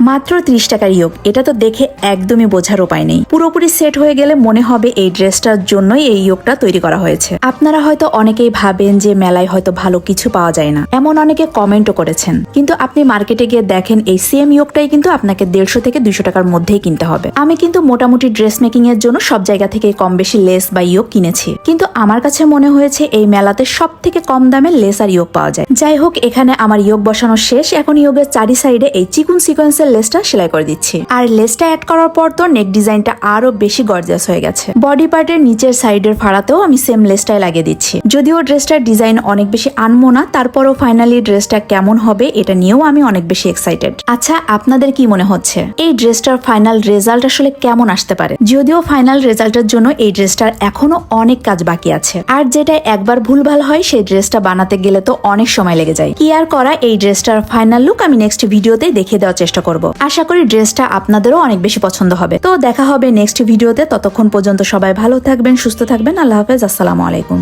মাত্র 30 টাকার ইয়োগ, এটা তো দেখে একদমই বোঝার উপায় নেই। পুরোপুরি সেট হয়ে গেলে মনে হবে এই ড্রেসটার জন্যই এই ইয়োগটা তৈরি করা হয়েছে। আপনারা হয়তো অনেকেই ভাবেন যে মেলায় হয়তো ভালো কিছু পাওয়া যায় না, এমন অনেকে কমেন্টও করেছেন, কিন্তু আপনি মার্কেটে গিয়ে দেখেন এই সেম ইয়োগটাই কিন্তু আপনাকে 150 থেকে 200 টাকার মধ্যেই কিনতে হবে। আমি কিন্তু মোটামুটি ড্রেস মেকিং এর জন্য সব জায়গা থেকে কম বেশি লেস বা ইয়োগ কিনেছি, কিন্তু আমার কাছে মনে হয়েছে এই মেলাতে সব থেকে কম দামে লেস আর ইয়োগ পাওয়া যায়। যাই হোক, এখানে আমার ইয়োগ বসানো শেষ। এখন ইয়োগের চারি সাইডে এই চিকুন সিকোয়েন্সের লেসটা সেলাই করে দিচ্ছি। আর লেসটা অ্যাড করার পর তো নেক ডিজাইনটা আরো বেশি গর্জিয়াস হয়ে গেছে। বডি পার্টের নিচের সাইডের ফাড়াতেও আমি সেম লেসটাই লাগিয়ে দিচ্ছি। যদিও ড্রেসটার ডিজাইন অনেক বেশি আনমো না, তারপরও ফাইনালি ড্রেসটা কেমন হবে এটা নিয়েও আমি অনেক বেশি এক্সাইটেড। আচ্ছা, আপনাদের কি মনে হচ্ছে এই ড্রেসটার ফাইনাল রেজাল্ট আসলে কেমন আসতে পারে? যদিও ফাইনাল রেজাল্টের জন্য এই ড্রেসটার এখনো অনেক কাজ বাকি আছে, আর যেটা একবার ভুলভাল হয় সেই ড্রেসটা বানাতে গেলে তো অনেক সময় লেগে যায়। কি আর করা, এই ড্রেসটার ফাইনাল লুক আমি নেক্সট ভিডিওতে দেখিয়ে দেওয়ার চেষ্টা করব। আশা করি ড্রেসটা আপনাদেরও অনেক বেশি পছন্দ হবে। তো দেখা হবে নেক্সট ভিডিওতে। ততক্ষণ পর্যন্ত সবাই ভালো থাকবেন, সুস্থ থাকবেন। আল্লাহ হাফেজ, আসসালামু আলাইকুম।